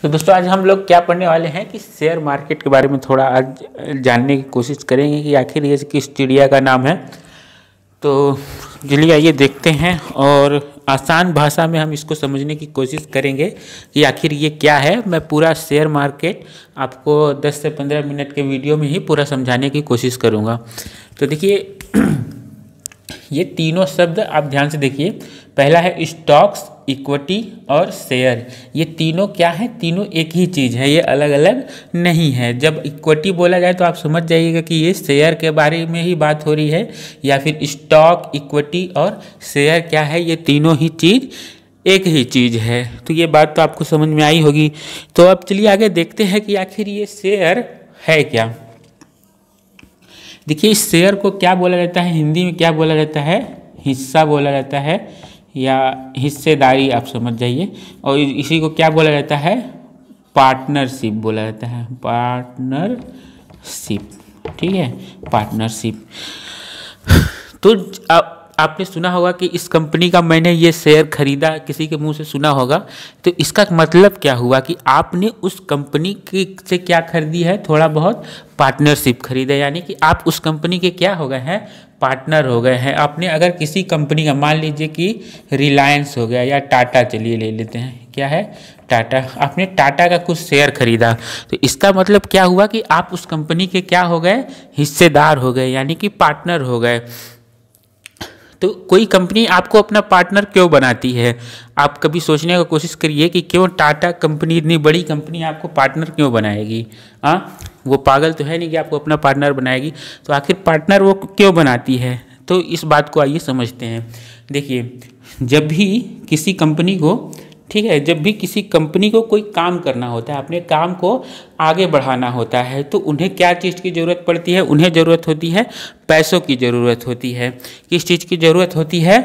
तो दोस्तों आज हम लोग क्या पढ़ने वाले हैं कि शेयर मार्केट के बारे में थोड़ा आज जानने की कोशिश करेंगे कि आखिर ये किस चिड़िया का नाम है। तो चलिए आइए देखते हैं और आसान भाषा में हम इसको समझने की कोशिश करेंगे कि आखिर ये क्या है। मैं पूरा शेयर मार्केट आपको 10 से 15 मिनट के वीडियो में ही पूरा समझाने की कोशिश करूँगा। तो देखिए ये तीनों शब्द आप ध्यान से देखिए। पहला है स्टॉक्स, इक्विटी और शेयर। ये तीनों क्या है? तीनों एक ही चीज़ है, ये अलग अलग नहीं है। जब इक्विटी बोला जाए तो आप समझ जाइएगा कि ये शेयर के बारे में ही बात हो रही है, या फिर स्टॉक, इक्विटी और शेयर क्या है, ये तीनों ही चीज़ एक ही चीज़ है। तो ये बात तो आपको समझ में आई होगी। तो अब चलिए आगे देखते हैं कि आखिर ये शेयर है क्या। देखिए इस शेयर को क्या बोला जाता है, हिंदी में क्या बोला जाता है? हिस्सा बोला जाता है या हिस्सेदारी, आप समझ जाइए। और इसी को क्या बोला जाता है? पार्टनरशिप बोला जाता है, पार्टनरशिप। ठीक है, पार्टनरशिप। तो आपने सुना होगा कि इस कंपनी का मैंने ये शेयर खरीदा, किसी के मुंह से सुना होगा। तो इसका मतलब क्या हुआ कि आपने उस कंपनी की से क्या खरीदी है? थोड़ा बहुत पार्टनरशिप खरीदा, यानी कि आप उस कंपनी के क्या हो गए हैं? पार्टनर हो गए हैं। आपने अगर किसी कंपनी का, मान लीजिए कि रिलायंस हो गया या टाटा, चलिए ले लेते हैं, क्या है? टाटा। आपने टाटा का कुछ शेयर खरीदा, तो इसका मतलब क्या हुआ कि आप उस कंपनी के क्या हो गए? हिस्सेदार हो गए, यानी कि पार्टनर हो गए। तो कोई कंपनी आपको अपना पार्टनर क्यों बनाती है? आप कभी सोचने की कोशिश करिए कि क्यों टाटा कंपनी, इतनी बड़ी कंपनी, आपको पार्टनर क्यों बनाएगी? हाँ, वो पागल तो है नहीं कि आपको अपना पार्टनर बनाएगी। तो आखिर पार्टनर वो क्यों बनाती है? तो इस बात को आइए समझते हैं। देखिए जब भी किसी कंपनी को, ठीक है, जब भी किसी कंपनी को कोई काम करना होता है, अपने काम को आगे बढ़ाना होता है, तो उन्हें क्या चीज़ की ज़रूरत पड़ती है? उन्हें ज़रूरत होती है पैसों की ज़रूरत होती है। किस चीज़ की ज़रूरत होती है?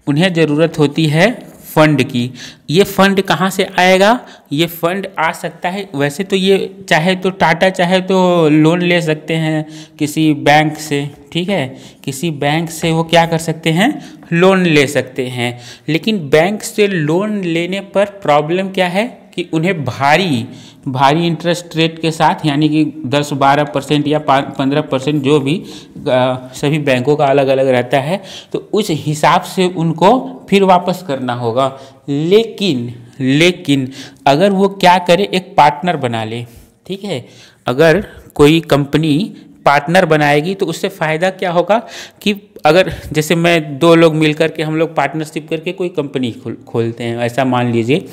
उन्हें ज़रूरत होती है फंड की। ये फंड कहाँ से आएगा? ये फंड आ सकता है, वैसे तो ये चाहे तो टाटा चाहे तो लोन ले सकते हैं किसी बैंक से, ठीक है, किसी बैंक से वो क्या कर सकते हैं? लोन ले सकते हैं। लेकिन बैंक से लोन लेने पर प्रॉब्लम क्या है कि उन्हें भारी इंटरेस्ट रेट के साथ, यानी कि 10-12% या 15%, जो भी सभी बैंकों का अलग अलग रहता है, तो उस हिसाब से उनको फिर वापस करना होगा। लेकिन अगर वो क्या करे, एक पार्टनर बना ले, ठीक है, अगर कोई कंपनी पार्टनर बनाएगी तो उससे फ़ायदा क्या होगा कि अगर जैसे मैं 2 लोग मिलकर के, हम लोग पार्टनरशिप करके कोई कंपनी खोलते हैं, ऐसा मान लीजिए,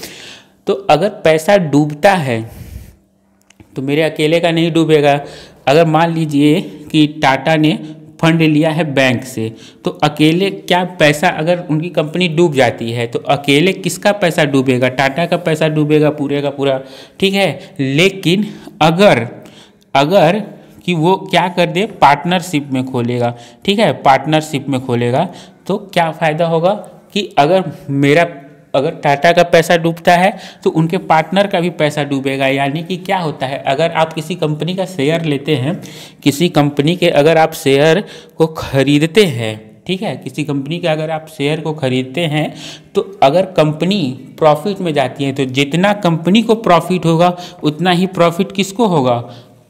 तो अगर पैसा डूबता है तो मेरे अकेले का नहीं डूबेगा। अगर मान लीजिए कि टाटा ने फंड लिया है बैंक से, तो अकेले क्या पैसा, अगर उनकी कंपनी डूब जाती है तो अकेले किसका पैसा डूबेगा? टाटा का पैसा डूबेगा पूरे का पूरा, ठीक है। लेकिन अगर कि वो क्या कर दे, पार्टनरशिप में खोलेगा, ठीक है, पार्टनरशिप में खोलेगा, तो क्या फ़ायदा होगा कि अगर टाटा का पैसा डूबता है तो उनके पार्टनर का भी पैसा डूबेगा। यानी कि क्या होता है, अगर आप किसी कंपनी का शेयर लेते हैं, किसी कंपनी के अगर आप शेयर को खरीदते हैं, ठीक है, किसी कंपनी के अगर आप शेयर को खरीदते हैं, तो अगर कंपनी प्रॉफिट में जाती है तो जितना कंपनी को प्रॉफिट होगा उतना ही प्रॉफिट किसको होगा?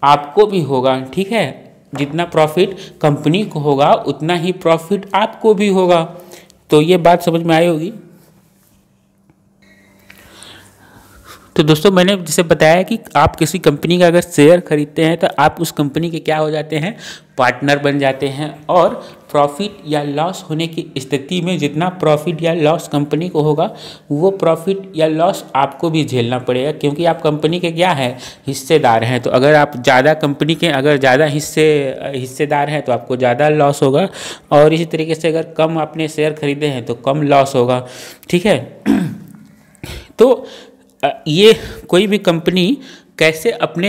आपको भी होगा, ठीक है। जितना प्रॉफिट कंपनी को होगा उतना ही प्रॉफिट आपको भी होगा। तो ये बात समझ में आई होगी। तो दोस्तों मैंने जैसे बताया कि आप किसी कंपनी का अगर शेयर खरीदते हैं तो आप उस कंपनी के क्या हो जाते हैं? पार्टनर बन जाते हैं। और प्रॉफिट या लॉस होने की स्थिति में जितना प्रॉफिट या लॉस कंपनी को होगा, वो प्रॉफिट या लॉस आपको भी झेलना पड़ेगा, क्योंकि आप कंपनी के क्या है? हिस्सेदार हैं। तो अगर आप ज़्यादा कंपनी के अगर ज़्यादा हिस्सेदार हैं तो आपको ज़्यादा लॉस होगा, और इसी तरीके से अगर कम आपने शेयर खरीदे हैं तो कम लॉस होगा, ठीक है। तो ये कोई भी कंपनी कैसे अपने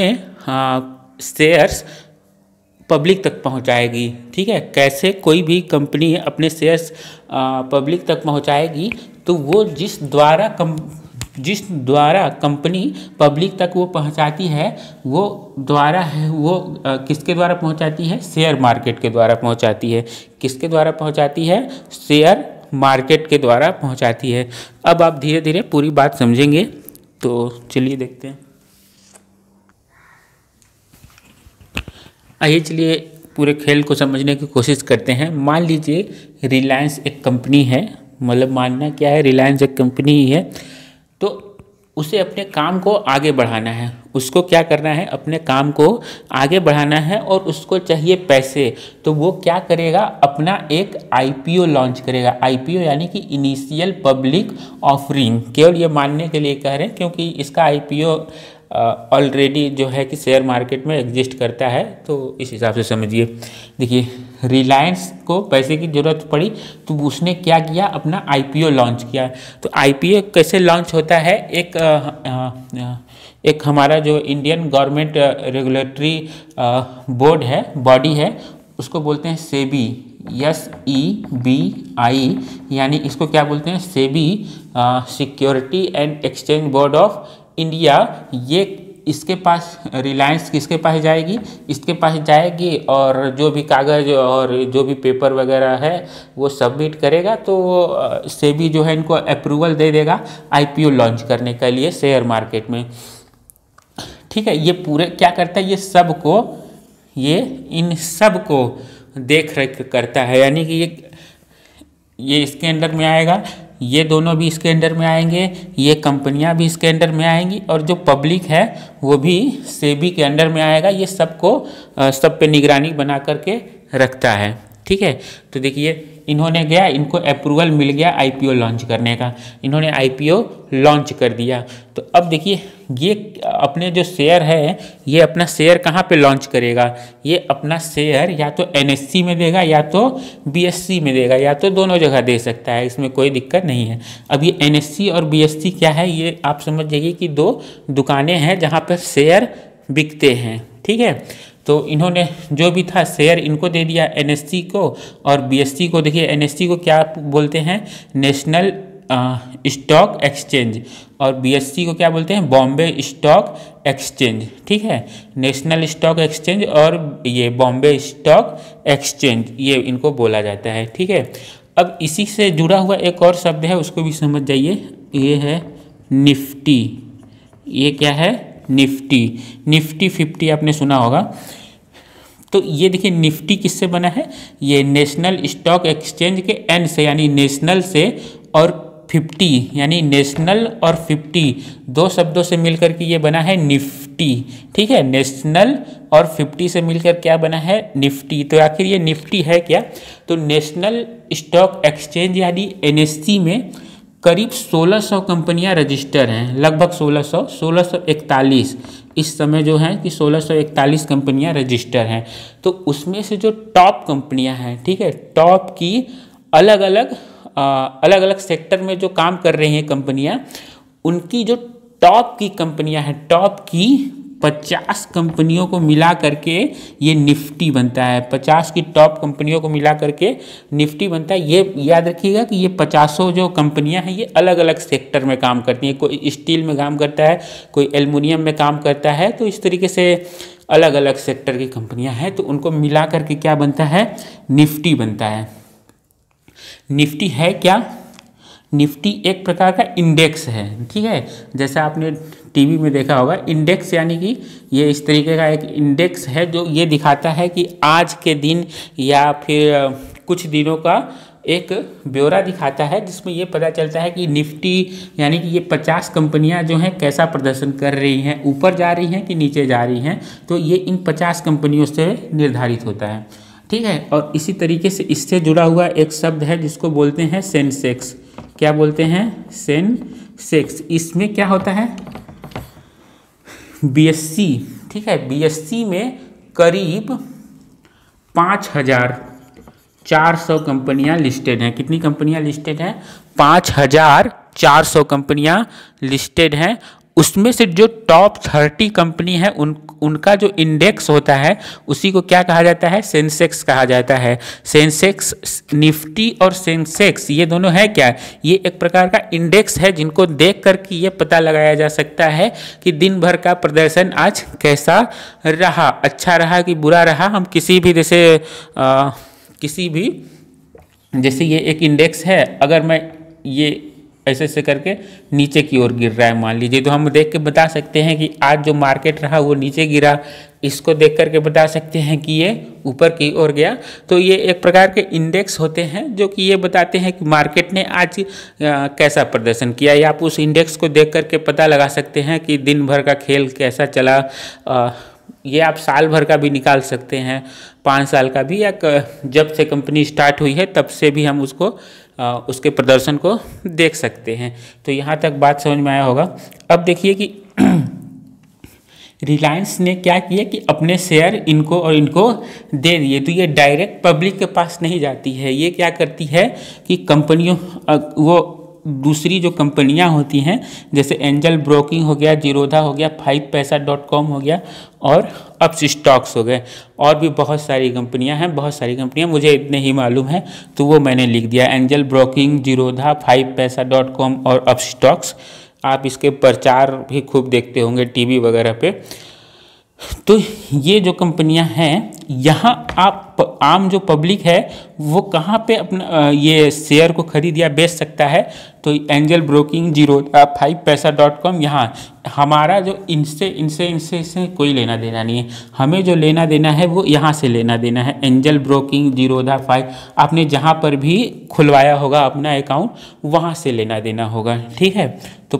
शेयर्स पब्लिक तक पहुंचाएगी, ठीक है, कैसे कोई भी कंपनी अपने शेयर्स पब्लिक तक पहुंचाएगी, तो वो जिस द्वारा कंपनी पब्लिक तक वो पहुंचाती है, वो किसके द्वारा पहुंचाती है? शेयर मार्केट के द्वारा पहुंचाती है। किसके द्वारा पहुंचाती है? शेयर मार्केट के द्वारा पहुंचाती है। अब आप धीरे धीरे पूरी बात समझेंगे तो चलिए देखते हैं। आइए चलिए पूरे खेल को समझने की कोशिश करते हैं। मान लीजिए रिलायंस एक कंपनी है, मतलब मानना क्या है, रिलायंस एक कंपनी ही है, तो उसे अपने काम को आगे बढ़ाना है। उसको क्या करना है, अपने काम को आगे बढ़ाना है और उसको चाहिए पैसे। तो वो क्या करेगा, अपना एक आईपीओ लॉन्च करेगा। आईपीओ यानी कि इनिशियल पब्लिक ऑफरिंग। केवल ये मानने के लिए कह रहे हैं क्योंकि इसका आईपीओ ऑलरेडी जो है कि शेयर मार्केट में एग्जिस्ट करता है, तो इस हिसाब से समझिए। देखिए रिलायंस को पैसे की ज़रूरत पड़ी तो उसने क्या किया, अपना आईपीओ लॉन्च किया। तो आईपीओ कैसे लॉन्च होता है, एक हमारा जो इंडियन गवर्नमेंट रेगुलेटरी बोर्ड है, बॉडी है, उसको बोलते हैं सेबी, SEBI, यानी इसको क्या बोलते हैं, SEBI security and exchange board of India. ये इसके पास, रिलायंस किसके पास जाएगी, इसके पास जाएगी और जो भी कागज़ और जो भी पेपर वगैरह है वो सबमिट करेगा, तो सेबी जो है इनको अप्रूवल दे देगा आईपीओ लॉन्च करने के लिए शेयर मार्केट में। ठीक है, ये पूरे क्या करता है, ये इन सब को देख रेख करता है, यानी कि ये इसके अंडर में आएगा, ये दोनों भी इसके अंडर में आएंगे, ये कंपनियां भी इसके अंडर में आएंगी और जो पब्लिक है वो भी सेबी के अंडर में आएगा। ये सबको सब पे निगरानी बना करके रखता है। ठीक है, तो देखिए इन्होंने गया, इनको अप्रूवल मिल गया आईपीओ लॉन्च करने का, इन्होंने आईपीओ लॉन्च कर दिया। तो अब देखिए ये अपने जो शेयर है, ये अपना शेयर कहाँ पे लॉन्च करेगा, ये अपना शेयर या तो एनएससी में देगा या तो बीएससी में देगा, या तो दोनों जगह दे सकता है, इसमें कोई दिक्कत नहीं है। अब ये एनएससी और बीएससी क्या है, ये आप समझ जाइए कि दो दुकानें हैं जहाँ पर शेयर बिकते हैं। ठीक है, तो इन्होंने जो भी था शेयर इनको दे दिया, एनएससी को और बीएससी को। देखिए एनएससी को क्या बोलते हैं, नेशनल स्टॉक एक्सचेंज, और बीएससी को क्या बोलते हैं, बॉम्बे स्टॉक एक्सचेंज। ठीक है, नेशनल स्टॉक एक्सचेंज और ये बॉम्बे स्टॉक एक्सचेंज, ये इनको बोला जाता है। ठीक है, अब इसी से जुड़ा हुआ एक और शब्द है, उसको भी समझ जाइए, ये है निफ्टी। ये क्या है, निफ्टी 50 आपने सुना होगा। तो ये देखिए निफ्टी किससे बना है, ये नेशनल स्टॉक एक्सचेंज के एन से, यानी नेशनल से, और 50 यानी नेशनल और 50 दो शब्दों से मिलकर के ये बना है निफ्टी। ठीक है, नेशनल और 50 से मिलकर क्या बना है, निफ्टी। तो आखिर ये निफ्टी है क्या, तो नेशनल स्टॉक एक्सचेंज यानी एनएससी में करीब 1600 कंपनियां रजिस्टर हैं, लगभग 1641 इस समय जो है कि 1641 कंपनियां रजिस्टर हैं। तो उसमें से जो टॉप कंपनियां हैं, ठीक है, टॉप की अलग अलग सेक्टर में जो काम कर रही हैं कंपनियां, उनकी जो टॉप की कंपनियां हैं, टॉप की 50 कंपनियों को मिला करके ये निफ्टी बनता है। 50 की टॉप कंपनियों को मिला करके निफ्टी बनता है। ये याद रखिएगा कि ये 50 जो कंपनियां हैं ये अलग अलग सेक्टर में काम करती हैं। कोई स्टील में काम करता है, कोई एल्युमिनियम में काम करता है, तो इस तरीके से अलग अलग सेक्टर की कंपनियां हैं, तो उनको मिला करके क्या बनता है, निफ्टी बनता है। निफ्टी है क्या, निफ्टी एक प्रकार का इंडेक्स है। ठीक है, जैसा आपने टीवी में देखा होगा, इंडेक्स यानी कि ये इस तरीके का एक इंडेक्स है जो ये दिखाता है कि आज के दिन या फिर कुछ दिनों का एक ब्यौरा दिखाता है, जिसमें ये पता चलता है कि निफ्टी यानी कि ये 50 कंपनियां जो हैं कैसा प्रदर्शन कर रही हैं, ऊपर जा रही हैं कि नीचे जा रही हैं, तो ये इन 50 कंपनियों से निर्धारित होता है। ठीक है, और इसी तरीके से इससे जुड़ा हुआ एक शब्द है जिसको बोलते हैं सेंसेक्स। क्या बोलते हैं, सेंसेक्स। इसमें क्या होता है, बीएससी। ठीक है, बीएससी में करीब 5400 कंपनियां लिस्टेड हैं। कितनी कंपनियां लिस्टेड हैं, 5400 कंपनियां लिस्टेड हैं। उसमें से जो टॉप 30 कंपनी है उनका जो इंडेक्स होता है उसी को क्या कहा जाता है, सेंसेक्स कहा जाता है। सेंसेक्स, निफ्टी और सेंसेक्स ये दोनों है क्या, ये एक प्रकार का इंडेक्स है जिनको देख कर के ये पता लगाया जा सकता है कि दिन भर का प्रदर्शन आज कैसा रहा, अच्छा रहा कि बुरा रहा। हम किसी भी जैसे ये एक इंडेक्स है, अगर मैं ये ऐसे ऐसे करके नीचे की ओर गिर रहा है मान लीजिए, तो हम देख के बता सकते हैं कि आज जो मार्केट रहा वो नीचे गिरा। इसको देख करके बता सकते हैं कि ये ऊपर की ओर गया। तो ये एक प्रकार के इंडेक्स होते हैं जो कि ये बताते हैं कि मार्केट ने आज कैसा प्रदर्शन किया, या आप उस इंडेक्स को देख करके पता लगा सकते हैं कि दिन भर का खेल कैसा चला। ये आप साल भर का भी निकाल सकते हैं, 5 साल का भी, या जब से कंपनी स्टार्ट हुई है तब से भी हम उसको उसके प्रदर्शन को देख सकते हैं। तो यहाँ तक बात समझ में आया होगा। अब देखिए कि रिलायंस ने क्या किया कि अपने शेयर इनको और इनको दे दिए। तो ये डायरेक्ट पब्लिक के पास नहीं जाती है, ये क्या करती है कि कंपनियों वो दूसरी जो कंपनियां होती हैं जैसे एंजल ब्रोकिंग हो गया, जीरोधा हो गया, 5paisa.com हो गया और अप्स स्टॉक्स हो गए, और भी बहुत सारी कंपनियां हैं, बहुत सारी कंपनियां, मुझे इतने ही मालूम है तो वो मैंने लिख दिया। एंजल ब्रोकिंग, जीरोधा, 5paisa.com और अप्स स्टॉक्स। आप इसके प्रचार भी खूब देखते होंगे टीवी वगैरह पे। तो ये जो कंपनियां हैं, यहाँ आप आम जो पब्लिक है वो कहाँ पे अपना ये शेयर को खरीद या बेच सकता है। तो एंजल ब्रोकिंग, जीरोधा, 5paisa.com, यहाँ हमारा जो इनसे कोई लेना देना नहीं है। हमें जो लेना देना है वो यहाँ से लेना देना है। एंजल ब्रोकिंग, जीरोधा, 5, आपने जहाँ पर भी खुलवाया होगा अपना अकाउंट वहाँ से लेना देना होगा, ठीक है। तो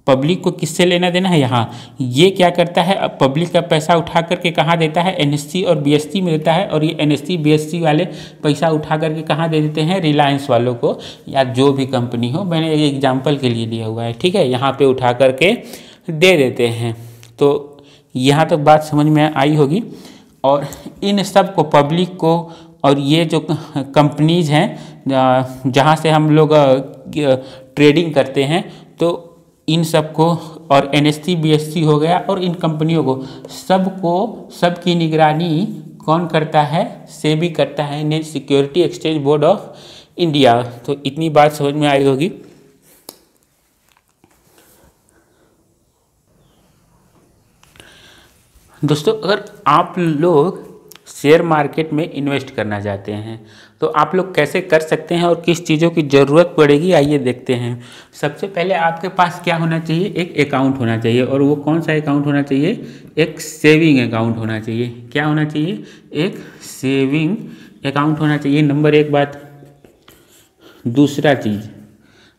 पब्लिक को किससे लेना देना है, यहाँ ये क्या करता है, अब पब्लिक का पैसा उठा करके कहाँ देता है, एनएससी और बीएससी में देता है। और ये एनएससी बीएससी वाले पैसा उठा करके कहाँ दे देते हैं, रिलायंस वालों को, या जो भी कंपनी हो, मैंने एक एग्जांपल के लिए लिया हुआ है, ठीक है। यहाँ पे उठा करके दे देते हैं। तो यहाँ तक बात समझ में आई होगी। और इन सब को, पब्लिक को, और ये जो कंपनीज हैं जहाँ से हम लोग ट्रेडिंग करते हैं, तो इन सबको, और एनएससी बीएससी हो गया, और इन कंपनियों को सबकी निगरानी कौन करता है, सेबी करता है, Indian security exchange board of India. तो इतनी बात समझ में आई होगी। दोस्तों, अगर आप लोग शेयर मार्केट में इन्वेस्ट करना चाहते हैं तो आप लोग कैसे कर सकते हैं और किस चीज़ों की ज़रूरत पड़ेगी, आइए देखते हैं। सबसे पहले आपके पास क्या होना चाहिए, एक अकाउंट होना चाहिए। और वो कौन सा अकाउंट होना चाहिए, एक सेविंग अकाउंट होना चाहिए। क्या होना चाहिए, एक सेविंग अकाउंट होना चाहिए, नंबर 1 बात। दूसरा चीज़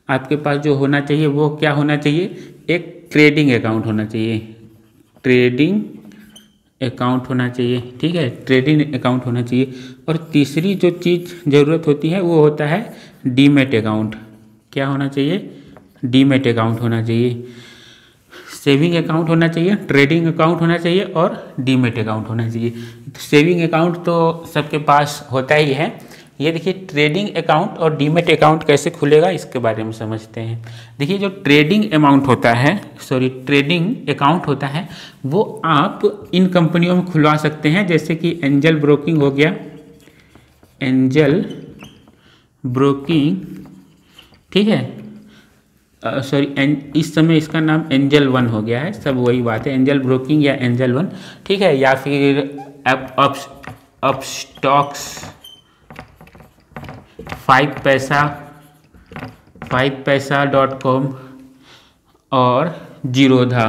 आपके पास जो होना चाहिए वो क्या होना चाहिए, एक ट्रेडिंग अकाउंट होना चाहिए। ट्रेडिंग अकाउंट होना चाहिए, ठीक है, ट्रेडिंग अकाउंट होना चाहिए। और तीसरी जो चीज़ ज़रूरत होती है वो होता है डीमेट अकाउंट। क्या होना चाहिए, डीमेट अकाउंट होना चाहिए। सेविंग अकाउंट होना चाहिए, ट्रेडिंग अकाउंट होना चाहिए और डीमेट अकाउंट होना चाहिए। सेविंग अकाउंट तो सबके पास होता ही है। ये देखिए, ट्रेडिंग अकाउंट और डीमेट अकाउंट कैसे खुलेगा इसके बारे में समझते हैं। देखिए, जो ट्रेडिंग अमाउंट होता है, ट्रेडिंग अकाउंट होता है, वो आप इन कंपनियों में खुलवा सकते हैं, जैसे कि एंजल ब्रोकिंग हो गया, एंजल ब्रोकिंग, ठीक है, इस समय इसका नाम एंजल 1 हो गया है, सब वही बात है, एंजल ब्रोकिंग या एंजल 1, ठीक है। या फिर अप स्टॉक्स, 5paisa.com और जीरोधा,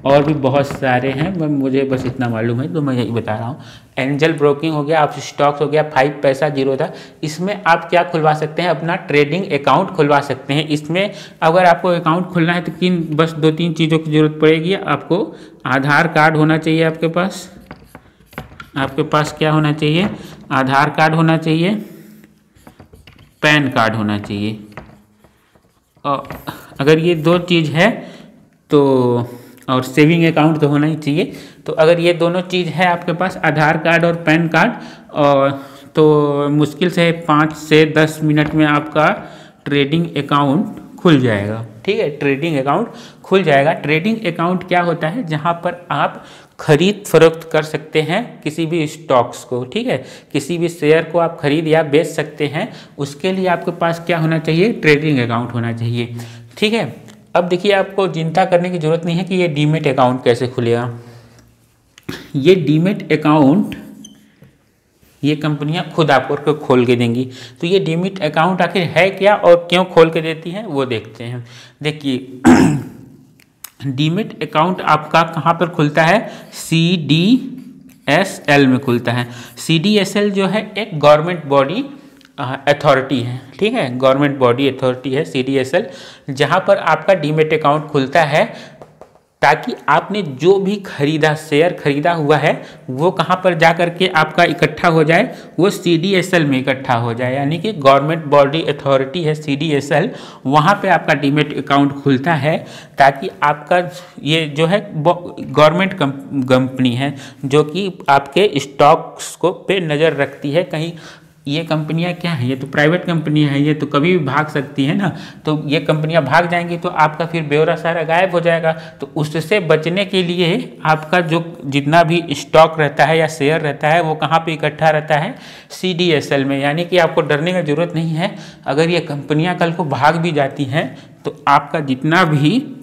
और भी बहुत सारे हैं, मुझे बस इतना मालूम है तो मैं यही बता रहा हूँ। एंजल ब्रोकिंग हो गया, आप स्टॉक्स हो गया, 5paisa, जीरोधा, इसमें आप क्या खुलवा सकते हैं, अपना ट्रेडिंग अकाउंट खुलवा सकते हैं। इसमें अगर आपको अकाउंट खुलना है तो बस 2-3 चीज़ों की ज़रूरत पड़ेगी। आपको आधार कार्ड होना चाहिए, आपके पास क्या होना चाहिए, आधार कार्ड होना चाहिए, पैन कार्ड होना चाहिए। और अगर ये 2 चीज़ है तो, और सेविंग अकाउंट तो होना ही चाहिए। तो अगर ये दोनों चीज़ है आपके पास, आधार कार्ड और पैन कार्ड, और तो मुश्किल से 5 से 10 मिनट में आपका ट्रेडिंग अकाउंट खुल जाएगा, ठीक है। ट्रेडिंग अकाउंट खुल जाएगा। ट्रेडिंग अकाउंट क्या होता है, जहाँ पर आप खरीद फरोख्त कर सकते हैं किसी भी स्टॉक्स को, ठीक है, किसी भी शेयर को आप खरीद या बेच सकते हैं। उसके लिए आपके पास क्या होना चाहिए, ट्रेडिंग अकाउंट होना चाहिए, ठीक है। अब देखिए, आपको चिंता करने की ज़रूरत नहीं है कि ये डीमेट अकाउंट कैसे खुलेगा। ये डीमेट अकाउंट ये कंपनियां खुद आपको खोल के देंगी। तो ये डीमिट अकाउंट आखिर है क्या और क्यों खोल के देती हैं वो देखते हैं। देखिए डीमिट अकाउंट आपका कहाँ पर खुलता है, CDSL में खुलता है। CDSL जो है एक गवर्नमेंट बॉडी अथॉरिटी है, ठीक है, गवर्नमेंट बॉडी अथॉरिटी है CDSL, जहाँ पर आपका डीमेट अकाउंट खुलता है ताकि आपने जो भी खरीदा शेयर खरीदा हुआ है वो कहाँ पर जा कर के आपका इकट्ठा हो जाए, वो CDSL में इकट्ठा हो जाए। यानी कि गवर्नमेंट बॉडी अथॉरिटी है CDSL, वहाँ पे आपका डीमेट अकाउंट खुलता है ताकि आपका ये जो है गवर्नमेंट कंपनी है जो कि आपके स्टॉक्स को पे नज़र रखती है। कहीं ये कंपनियां क्या हैं, ये तो प्राइवेट कंपनियां हैं, ये तो कभी भी भाग सकती है ना, तो ये कंपनियां भाग जाएंगी तो आपका फिर ब्यौरा सारा गायब हो जाएगा। तो उससे बचने के लिए आपका जो जितना भी स्टॉक रहता है या शेयर रहता है वो कहाँ पे इकट्ठा रहता है, CDSL में। यानी कि आपको डरने की ज़रूरत नहीं है। अगर ये कंपनियां कल को भाग भी जाती हैं तो आपका जितना भी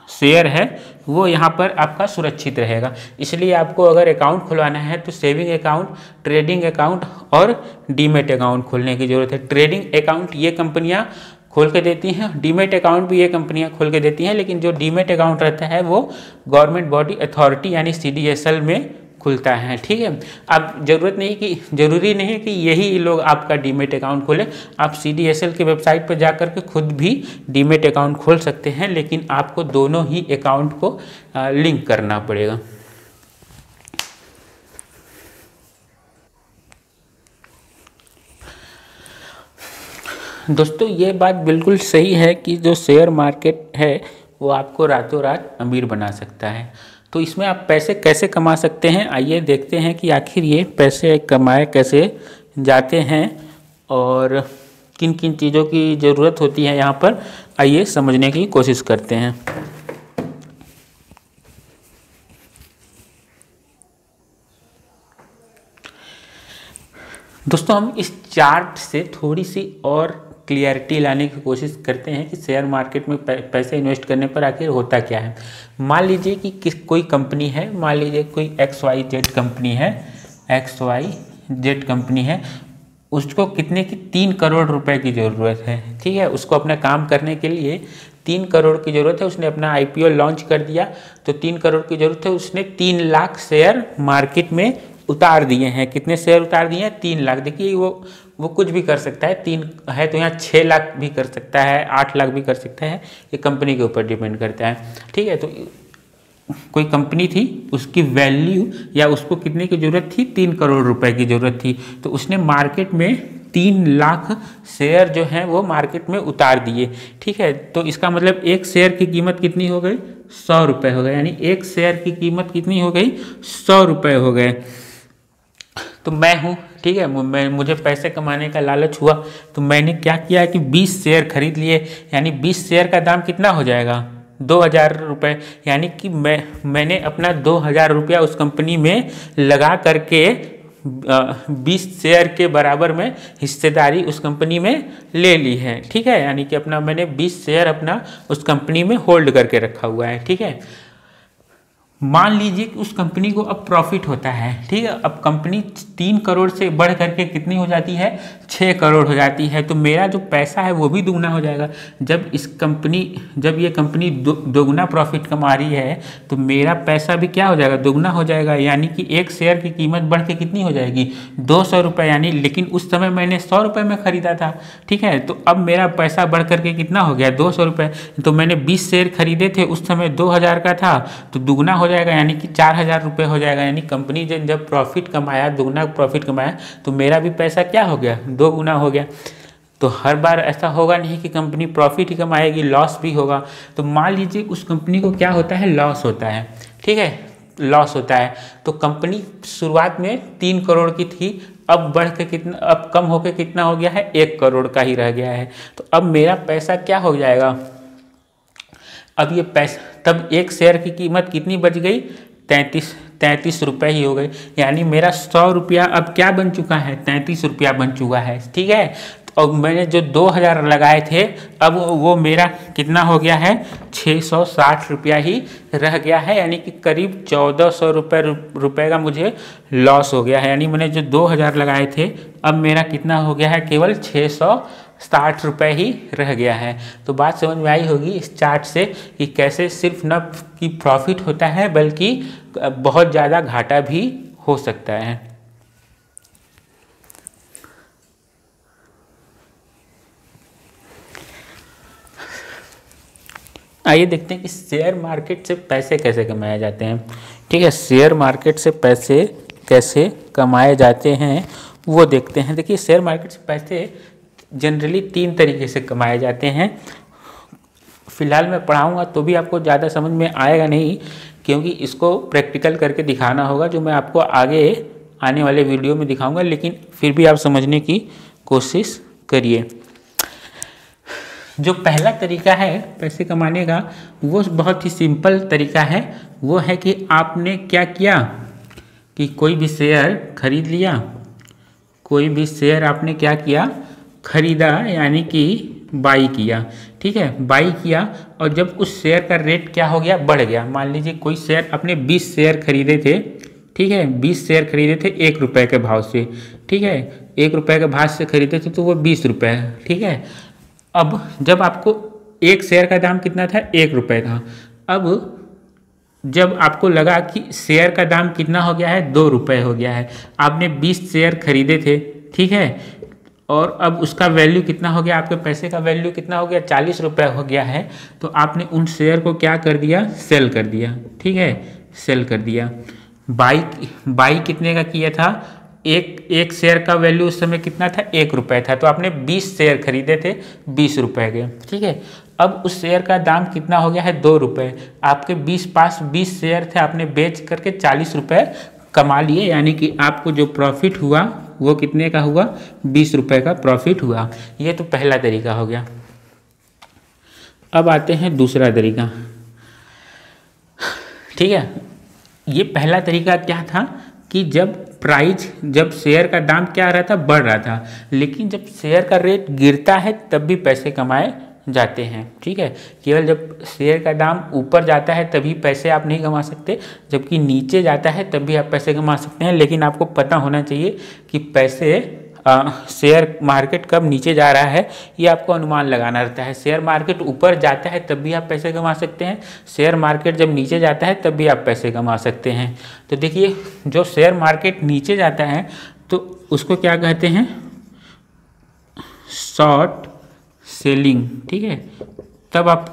शेयर है वो यहाँ पर आपका सुरक्षित रहेगा। इसलिए आपको अगर अकाउंट खुलवाना है तो सेविंग अकाउंट, ट्रेडिंग अकाउंट और डीमेट अकाउंट खोलने की ज़रूरत है। ट्रेडिंग अकाउंट ये कंपनियाँ खोल के देती हैं, डीमेट अकाउंट भी ये कंपनियाँ खोल के देती हैं, लेकिन जो डीमेट अकाउंट रहता है वो गवर्नमेंट बॉडी अथॉरिटी यानी CDSL में खुलता है, ठीक है। अब ज़रूरी नहीं है कि यही लोग आपका डीमेट अकाउंट खोलें। आप CDSL के वेबसाइट पर जाकर के खुद भी डीमेट अकाउंट खोल सकते हैं, लेकिन आपको दोनों ही अकाउंट को लिंक करना पड़ेगा। दोस्तों ये बात बिल्कुल सही है कि जो शेयर मार्केट है वो आपको रातों रात अमीर बना सकता है। तो इसमें आप पैसे कैसे कमा सकते हैं, आइए देखते हैं कि आखिर ये पैसे कमाए कैसे जाते हैं और किन किन चीज़ों की ज़रूरत होती है यहाँ पर। आइए समझने की कोशिश करते हैं। दोस्तों हम इस चार्ट से थोड़ी सी और क्लियरिटी लाने की कोशिश करते हैं कि शेयर मार्केट में पैसे इन्वेस्ट करने पर आखिर होता क्या है। मान लीजिए कि कोई कंपनी है, मान लीजिए कोई XYZ कंपनी है, उसको कितने की 3 करोड़ रुपए की ज़रूरत है, ठीक है। उसको अपना काम करने के लिए 3 करोड़ की ज़रूरत है। उसने अपना IPO लॉन्च कर दिया तो 3 करोड़ की ज़रूरत है। उसने 3 लाख शेयर मार्केट में उतार दिए हैं। कितने शेयर उतार दिए हैं? 3 लाख। देखिए वो कुछ भी कर सकता है, 3 है तो यहाँ 6 लाख भी कर सकता है, 8 लाख भी कर सकता है, ये कंपनी के ऊपर डिपेंड करता है, ठीक है। तो कोई कंपनी थी, उसकी वैल्यू या उसको कितने की ज़रूरत थी, 3 करोड़ रुपए की ज़रूरत थी, तो उसने मार्केट में 3 लाख शेयर जो हैं वो मार्केट में उतार दिए, ठीक है। तो इसका मतलब एक शेयर की कीमत कितनी हो गई, 100 रुपये हो गए। यानी एक शेयर की कीमत कितनी हो गई, 100 रुपये हो गए। तो मैं हूँ, ठीक है, मुझे पैसे कमाने का लालच हुआ तो मैंने क्या किया कि 20 शेयर खरीद लिए। यानी 20 शेयर का दाम कितना हो जाएगा, 2000 रुपये। यानी कि मैंने अपना 2000 रुपया उस कंपनी में लगा करके 20 शेयर के बराबर में हिस्सेदारी उस कंपनी में ले ली है, ठीक है। यानी कि मैंने 20 शेयर अपना उस कंपनी में होल्ड करके रखा हुआ है, ठीक है। मान लीजिए कि उस कंपनी को अब प्रॉफिट होता है, ठीक है। अब कंपनी 3 करोड़ से बढ़ करके कितनी हो जाती है, 6 करोड़ हो जाती है। तो मेरा जो पैसा है वो भी दुगना हो जाएगा। जब ये कंपनी दोगुना प्रॉफिट कमा रही है तो मेरा पैसा भी क्या हो जाएगा, दुगना हो जाएगा। यानी कि एक शेयर की कीमत बढ़ के कितनी हो जाएगी, 200 रुपये। यानी लेकिन उस समय मैंने 100 रुपये में ख़रीदा था, ठीक है। तो अब मेरा पैसा बढ़ करके कितना हो गया, 200 रुपये। तो मैंने 20 शेयर खरीदे थे, उस समय 2000 का था, तो दुगना हो जाएगा, यानी कि 4000 रुपये हो जाएगा। यानी कंपनी जब प्रॉफिट कमाया, दुगना प्रॉफिट कमाया, तो मेरा भी पैसा क्या हो गया, 2 गुना हो गया। तो हर बार ऐसा होगा नहीं कि कंपनी प्रॉफिट ही कमाएगी, लॉस भी होगा। तो मान लीजिए उस कंपनी को क्या होता है, लॉस होता है, ठीक है, लॉस होता है। तो कंपनी शुरुआत में 3 करोड़ की थी, अब बढ़ के कितना, अब कम होकर कितना हो गया है, 1 करोड़ का ही रह गया है। तो अब मेरा पैसा क्या हो जाएगा, अब ये पैसा, तब एक शेयर की कीमत कितनी बच गई, 33 रुपये ही हो गई। यानी मेरा 100 रुपया अब क्या बन चुका है, 33 रुपया बन चुका है, ठीक है। तो और मैंने जो 2000 लगाए थे अब वो मेरा कितना हो गया है, 660 रुपया ही रह गया है, यानी कि करीब 1400 रुपये का मुझे लॉस हो गया है। यानी मैंने जो 2000 लगाए थे अब मेरा कितना हो गया है, केवल 660 रुपये ही रह गया है। तो बात समझ में आई होगी इस चार्ट से कि कैसे सिर्फ न कि प्रॉफिट होता है बल्कि बहुत ज़्यादा घाटा भी हो सकता है। आइए देखते हैं कि शेयर मार्केट से पैसे कैसे कमाए जाते हैं। ठीक है, शेयर मार्केट से पैसे कैसे कमाए जाते हैं वो देखते हैं। देखिए, शेयर मार्केट से पैसे जनरली 3 तरीके से कमाए जाते हैं। फिलहाल मैं पढ़ाऊँगा तो भी आपको ज़्यादा समझ में आएगा नहीं, क्योंकि इसको प्रैक्टिकल करके दिखाना होगा, जो मैं आपको आगे आने वाले वीडियो में दिखाऊंगा, लेकिन फिर भी आप समझने की कोशिश करिए। जो पहला तरीका है पैसे कमाने का वो बहुत ही सिंपल तरीका है। वो है कि आपने क्या किया कि कोई भी शेयर खरीद लिया, कोई भी शेयर आपने क्या किया, खरीदा, यानी कि बाई किया। ठीक है, बाई किया, और जब उस शेयर का रेट क्या हो गया, बढ़ गया। मान लीजिए कोई शेयर आपने 20 शेयर खरीदे थे। ठीक है, 20 शेयर खरीदे थे 1 रुपये के भाव से। ठीक है, 1 रुपये के भाव से खरीदे थे तो वो 20 रुपये। ठीक है, अब जब आपको एक शेयर का दाम कितना था, 1 रुपये था। अब जब आपको लगा कि शेयर का दाम कितना हो गया है, 2 रुपये हो गया है, आपने 20 शेयर खरीदे थे। ठीक है, और अब उसका वैल्यू कितना हो गया, आपके पैसे का वैल्यू कितना हो गया, 40 रुपये हो गया है। तो आपने उन शेयर को क्या कर दिया, सेल कर दिया। ठीक है, सेल कर दिया। बाई कितने का किया था, एक शेयर का वैल्यू उस समय कितना था, 1 रुपये था। तो आपने 20 शेयर खरीदे थे 20 रुपये के। ठीक है, अब उस शेयर का दाम कितना हो गया है, 2 रुपये। आपके 20 शेयर थे, आपने बेच करके 40 रुपये कमा लिए, यानी कि आपको जो प्रॉफिट हुआ वो कितने का हुआ, 20 रुपये का प्रॉफिट हुआ। ये तो पहला तरीका हो गया। अब आते हैं दूसरा तरीका। ठीक है, ये पहला तरीका क्या था कि जब शेयर का दाम क्या रहा था, बढ़ रहा था, लेकिन जब शेयर का रेट गिरता है तब भी पैसे कमाए जाते हैं। ठीक है, केवल जब शेयर का दाम ऊपर जाता है तभी पैसे आप नहीं कमा सकते, जबकि नीचे जाता है तब भी आप पैसे कमा सकते हैं। लेकिन आपको पता होना चाहिए कि पैसे शेयर मार्केट कब नीचे जा रहा है ये आपको अनुमान लगाना रहता है। शेयर मार्केट ऊपर जाता है तब भी आप पैसे कमा सकते हैं, शेयर मार्केट जब नीचे जाता है तब भी आप पैसे कमा सकते हैं। तो देखिए, जो शेयर मार्केट नीचे जाता है तो उसको क्या कहते हैं, शॉर्ट सेलिंग। ठीक है, तब आप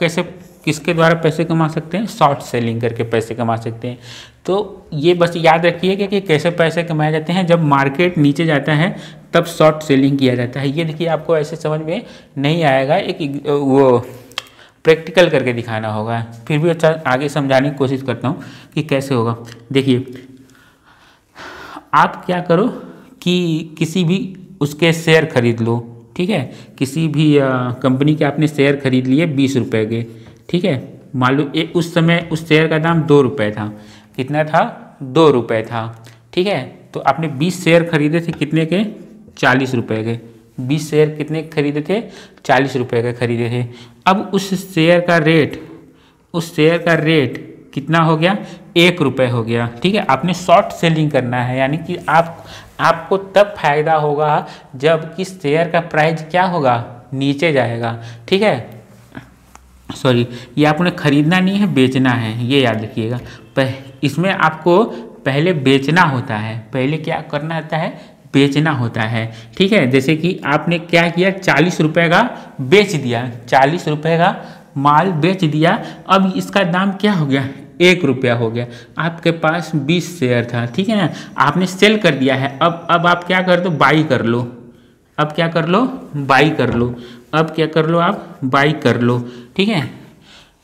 किसके द्वारा पैसे कमा सकते हैं, शॉर्ट सेलिंग करके पैसे कमा सकते हैं। तो ये बस याद रखिए कि कैसे पैसे कमाए जाते हैं। जब मार्केट नीचे जाता है तब शॉर्ट सेलिंग किया जाता है। ये देखिए, आपको ऐसे समझ में नहीं आएगा, एक वो प्रैक्टिकल करके दिखाना होगा। फिर भी अच्छा आगे समझाने की कोशिश करता हूँ कि कैसे होगा। देखिए, आप क्या करो कि किसी भी उसके शेयर खरीद लो। ठीक है, किसी भी कंपनी के आपने शेयर खरीद लिए 20 रुपये के। ठीक है, मान लो उस समय उस शेयर का दाम 2 रुपये था। कितना था, 2 रुपये था। ठीक है, तो आपने 20 शेयर खरीदे थे कितने के, 40 रुपये के। 20 शेयर कितने खरीदे थे, 40 रुपये के खरीदे थे। अब उस शेयर का रेट कितना हो गया, 1 रुपये हो गया। ठीक है, आपने शॉर्ट सेलिंग करना है, यानी कि आपको तब फायदा होगा जब कि शेयर का प्राइस क्या होगा, नीचे जाएगा। ठीक है, सॉरी, ये आपने खरीदना नहीं है, बेचना है, ये याद रखिएगा। इसमें आपको पहले बेचना होता है, पहले क्या करना होता है, बेचना होता है। ठीक है, जैसे कि आपने क्या किया, 40 रुपये का बेच दिया, 40 रुपये का माल बेच दिया। अब इसका दाम क्या हो गया, 1 रुपया हो गया। आपके पास 20 शेयर था। ठीक है ना, आपने सेल कर दिया है। अब आप क्या कर दो, बाई कर लो। अब क्या कर लो, बाई कर लो। अब क्या कर लो, आप बाई कर लो। ठीक है,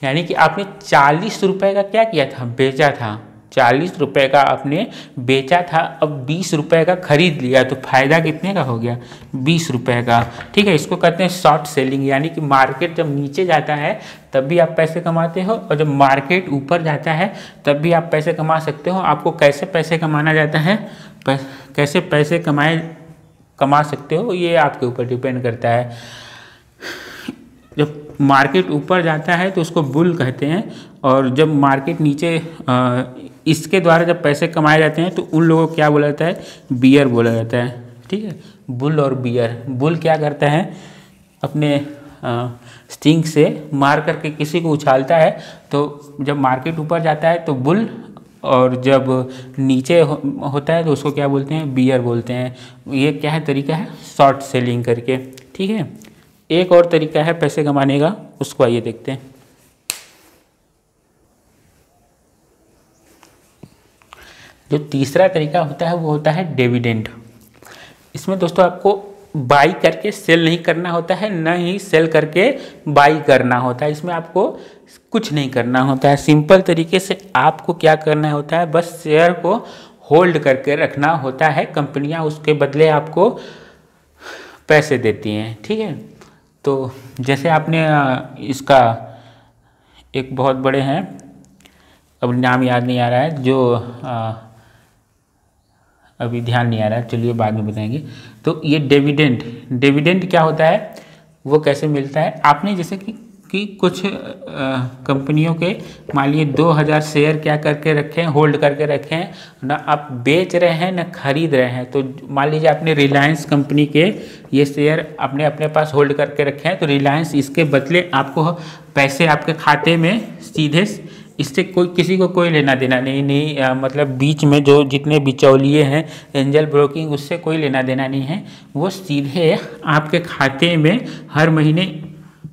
यानी कि आपने 40 रुपये का क्या किया था, बेचा था। 40 रुपये का आपने बेचा था, अब 20 रुपये का खरीद लिया, तो फायदा कितने का हो गया, 20 रुपये का। ठीक है, इसको कहते हैं शॉर्ट सेलिंग, यानी कि मार्केट जब नीचे जाता है तब भी आप पैसे कमाते हो, और जब मार्केट ऊपर जाता है तब भी आप पैसे कमा सकते हो। आपको कैसे पैसे कमाना जाता है, कैसे पैसे कमा सकते हो, ये आपके ऊपर डिपेंड करता है। जब मार्केट ऊपर जाता है तो उसको बुल कहते हैं, और जब मार्केट नीचे इसके द्वारा जब पैसे कमाए जाते हैं तो उन लोगों को क्या बोला जाता है, बियर बोला जाता है। ठीक है, बुल और बियर। बुल क्या करता है, अपने स्टिंग से मार करके किसी को उछालता है, तो जब मार्केट ऊपर जाता है तो बुल, और जब नीचे होता है तो उसको क्या बोलते हैं, बियर बोलते हैं। ये क्या है, तरीका है शॉर्ट सेलिंग करके। ठीक है, एक और तरीका है पैसे कमाने का, उसको आइए देखते हैं। जो तीसरा तरीका होता है वो होता है डिविडेंड। इसमें दोस्तों आपको बाई करके सेल नहीं करना होता है, न ही सेल करके बाई करना होता है। इसमें आपको कुछ नहीं करना होता है। सिंपल तरीके से आपको क्या करना होता है, बस शेयर को होल्ड करके रखना होता है। कंपनियां उसके बदले आपको पैसे देती हैं। ठीक है, तो जैसे आपने इसका एक बहुत बड़े हैं, अब नाम याद नहीं आ रहा है, जो अभी ध्यान नहीं आ रहा है, चलिए बाद में बताएंगे। तो ये डिविडेंड क्या होता है, वो कैसे मिलता है। आपने जैसे कि कुछ कंपनियों के मान लीजिए 2000 शेयर क्या करके रखे हैं, होल्ड करके रखे हैं ना, आप बेच रहे हैं ना खरीद रहे हैं। तो मान लीजिए आपने रिलायंस कंपनी के ये शेयर आपने अपने पास होल्ड करके रखे हैं, तो रिलायंस इसके बदले आपको पैसे आपके खाते में सीधे, इससे कोई किसी को कोई लेना देना नहीं, मतलब बीच में जो जितने बिचौलिए हैं, एंजल ब्रोकिंग, उससे कोई लेना देना नहीं है। वो सीधे आपके खाते में हर महीने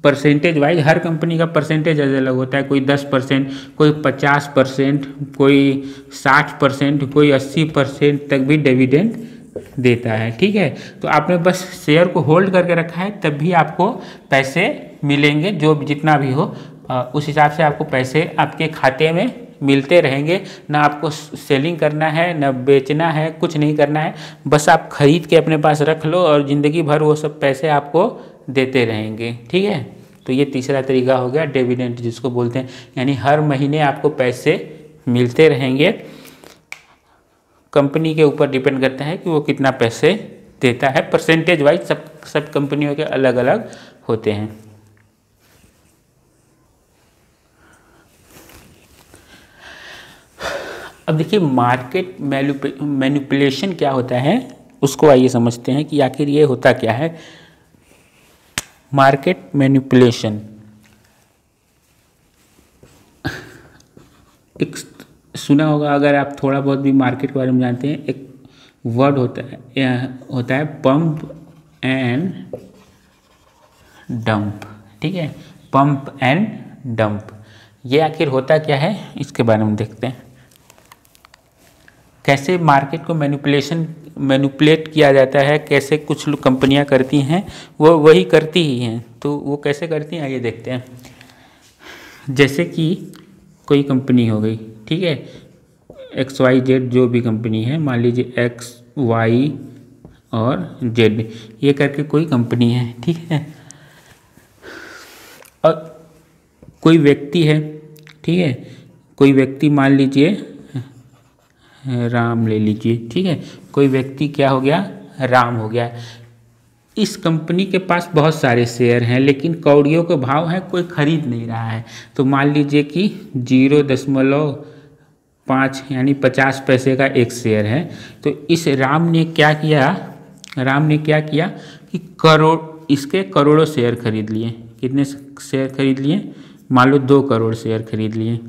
परसेंटेज वाइज, हर कंपनी का परसेंटेज अलग होता है। कोई 10%, कोई 50%, कोई 60%, कोई 80% तक भी डिविडेंड देता है। ठीक है, तो आपने बस शेयर को होल्ड करके रखा है, तब भी आपको पैसे मिलेंगे, जो जितना भी हो उस हिसाब से आपको पैसे आपके खाते में मिलते रहेंगे। ना आपको सेलिंग करना है, ना बेचना है, कुछ नहीं करना है, बस आप खरीद के अपने पास रख लो और ज़िंदगी भर वो सब पैसे आपको देते रहेंगे। ठीक है, तो ये तीसरा तरीका हो गया डिविडेंड जिसको बोलते हैं, यानी हर महीने आपको पैसे मिलते रहेंगे। कंपनी के ऊपर डिपेंड करता है कि वो कितना पैसे देता है, परसेंटेज वाइज सब कंपनियों के अलग अलग होते हैं। अब देखिए मार्केट मैनिपुलेशन क्या होता है, उसको आइए समझते हैं कि आखिर ये होता क्या है। मार्केट मैनिपुलेशन एक सुना होगा, अगर आप थोड़ा बहुत भी मार्केट के बारे में जानते हैं, एक वर्ड होता है पंप एंड डंप। ठीक है, पंप एंड डंप, ये आखिर होता क्या है, इसके बारे में देखते हैं। कैसे मार्केट को मैनिपुलेट किया जाता है, कैसे कुछ लोग कंपनियां करती हैं, वो वही करती ही हैं। तो वो कैसे करती हैं आइए देखते हैं। जैसे कि कोई कंपनी हो गई, ठीक है, XYZ जो भी कंपनी है, मान लीजिए X Y और Z, ये करके कोई कंपनी है। ठीक है, और कोई व्यक्ति है, ठीक है, कोई व्यक्ति मान लीजिए राम ले लीजिए। ठीक है, कोई व्यक्ति क्या हो गया, राम हो गया। इस कंपनी के पास बहुत सारे शेयर हैं, लेकिन कौड़ियों के भाव है, कोई खरीद नहीं रहा है। तो मान लीजिए कि 0.5 यानी 50 पैसे का एक शेयर है। तो इस राम ने क्या किया कि इसके करोड़ों शेयर खरीद लिए। कितने शेयर खरीद लिए, मान लो 2 करोड़ शेयर खरीद लिए।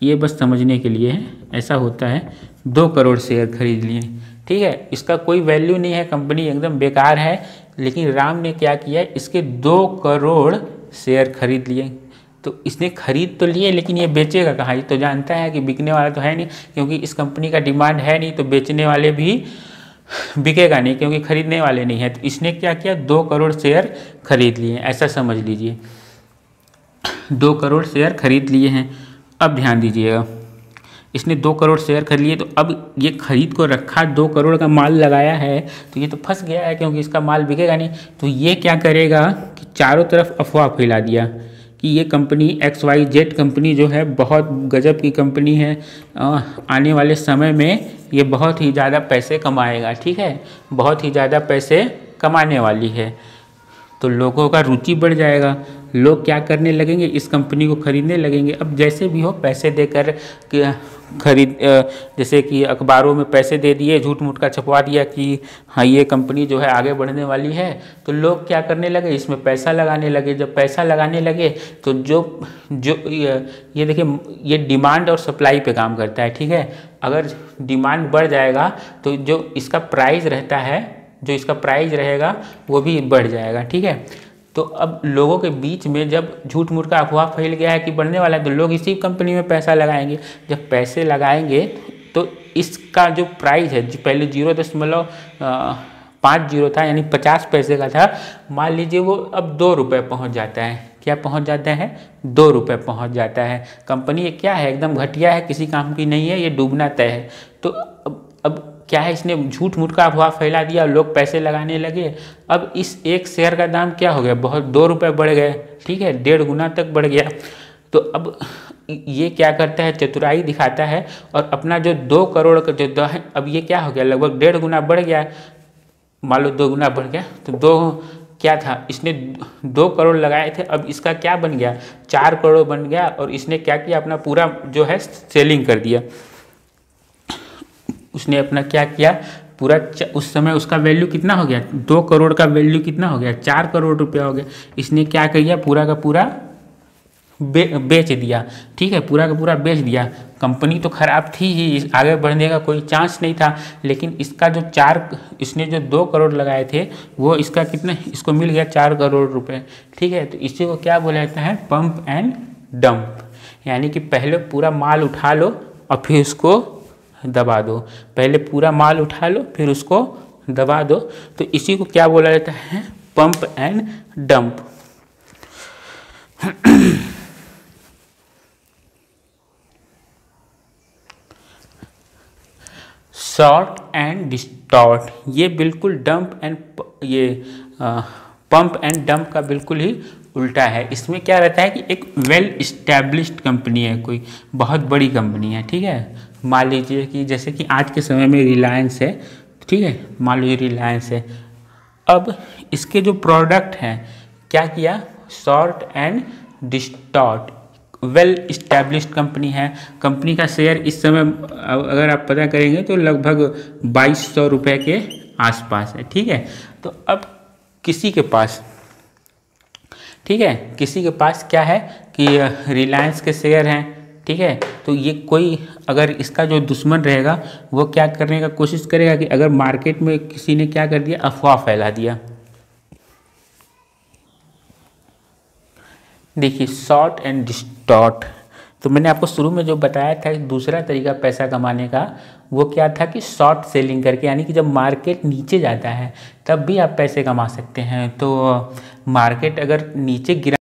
ये बस समझने के लिए है, ऐसा होता है। 2 करोड़ शेयर खरीद लिए। ठीक है, इसका कोई वैल्यू नहीं है, कंपनी एकदम बेकार है, लेकिन राम ने क्या किया, इसके 2 करोड़ शेयर खरीद लिए। तो इसने खरीद तो लिए, लेकिन ये बेचेगा कहाँ, ये तो जानता है कि बिकने वाला तो है नहीं, क्योंकि इस कंपनी का डिमांड है नहीं, तो बेचने वाले भी बिकेगा नहीं, क्योंकि खरीदने वाले नहीं है। तो इसने क्या किया, 2 करोड़ शेयर खरीद लिए, ऐसा समझ लीजिए। 2 करोड़ शेयर खरीद लिए हैं। अब ध्यान दीजिएगा, इसने 2 करोड़ शेयर खरीद लिए, तो अब ये खरीद को रखा, 2 करोड़ का माल लगाया है, तो ये तो फंस गया है, क्योंकि इसका माल बिकेगा नहीं। तो ये क्या करेगा कि चारों तरफ अफवाह फैला दिया कि ये कंपनी XYZ कंपनी जो है बहुत गजब की कंपनी है, आने वाले समय में ये बहुत ही ज़्यादा पैसे कमाएगा, ठीक है, बहुत ही ज़्यादा पैसे कमाने वाली है। तो लोगों का रुचि बढ़ जाएगा, लोग क्या करने लगेंगे, इस कंपनी को खरीदने लगेंगे। अब जैसे भी हो पैसे देकर खरीद, जैसे कि अखबारों में पैसे दे दिए, झूठ मूठ का छपवा दिया कि हाँ ये कंपनी जो है आगे बढ़ने वाली है, तो लोग क्या करने लगे, इसमें पैसा लगाने लगे। जब पैसा लगाने लगे तो जो ये देखिए, ये डिमांड और सप्लाई पे काम करता है, ठीक है। अगर डिमांड बढ़ जाएगा तो जो इसका प्राइस रहता है, जो इसका प्राइस रहेगा वो भी बढ़ जाएगा, ठीक है। तो अब लोगों के बीच में जब झूठ मूठ का अफवाह फैल गया है कि बढ़ने वाला है, तो लोग इसी कंपनी में पैसा लगाएंगे। जब पैसे लगाएंगे तो इसका जो प्राइस है, जो पहले 0.50 था, यानी 50 पैसे का था, मान लीजिए वो अब 2 रुपये पहुँच जाता है। क्या पहुँच जाता है? 2 रुपये पहुँच जाता है। कंपनी क्या है, एकदम घटिया है, किसी काम की नहीं है, ये डूबना तय है। तो अब क्या है, इसने झूठ मूठ का अफवाह फैला दिया, लोग पैसे लगाने लगे। अब इस एक शेयर का दाम क्या हो गया, बहुत 2 रुपये बढ़ गए, ठीक है, 1.5 गुना तक बढ़ गया। तो अब ये क्या करता है, चतुराई दिखाता है और अपना जो 2 करोड़ का जो है, अब ये क्या हो गया, लगभग 1.5 गुना बढ़ गया। मान लो 2 गुना बढ़ गया, तो 2 क्या था, इसने 2 करोड़ लगाए थे, अब इसका क्या बन गया, 4 करोड़ बन गया। और इसने क्या किया, अपना पूरा जो है सेलिंग कर दिया। उसने अपना क्या किया, पूरा उस समय उसका वैल्यू कितना हो गया, 2 करोड़ का वैल्यू कितना हो गया, 4 करोड़ रुपया हो गया। इसने क्या किया, पूरा का पूरा बेच दिया, ठीक है, पूरा का पूरा बेच दिया। कंपनी तो खराब थी ही, आगे बढ़ने का कोई चांस नहीं था, लेकिन इसका जो इसने जो 2 करोड़ लगाए थे वो इसका कितना, इसको मिल गया 4 करोड़ रुपए, ठीक है। तो इसी को क्या बोला जाता है, पंप एंड डंप, यानी कि पहले पूरा माल उठा लो और फिर उसको दबा दो, पहले पूरा माल उठा लो फिर उसको दबा दो। तो इसी को क्या बोला जाता है, pump and dump. Short and distort, ये बिल्कुल dump and pump and dump का बिल्कुल ही उल्टा है। इसमें क्या रहता है कि एक वेल इस्टेब्लिश्ड कंपनी है, कोई बहुत बड़ी कंपनी है, ठीक है। मान लीजिए कि जैसे कि आज के समय में रिलायंस है, ठीक है, मान लीजिए रिलायंस है। अब इसके जो प्रोडक्ट हैं, क्या किया, short and distort, well established company है। कंपनी का शेयर इस समय अगर आप पता करेंगे तो लगभग 2200 रुपये के आसपास है, ठीक है। तो अब किसी के पास, ठीक है, किसी के पास क्या है कि रिलायंस के शेयर हैं, ठीक है। तो ये कोई अगर इसका जो दुश्मन रहेगा वो क्या करने का कोशिश करेगा कि अगर मार्केट में किसी ने क्या कर दिया, अफवाह फैला दिया। देखिए शॉर्ट एंड डिस्टॉर्ट, तो मैंने आपको शुरू में जो बताया था दूसरा तरीका पैसा कमाने का, वो क्या था कि शॉर्ट सेलिंग करके, यानी कि जब मार्केट नीचे जाता है तब भी आप पैसे कमा सकते हैं। तो मार्केट अगर नीचे गिरा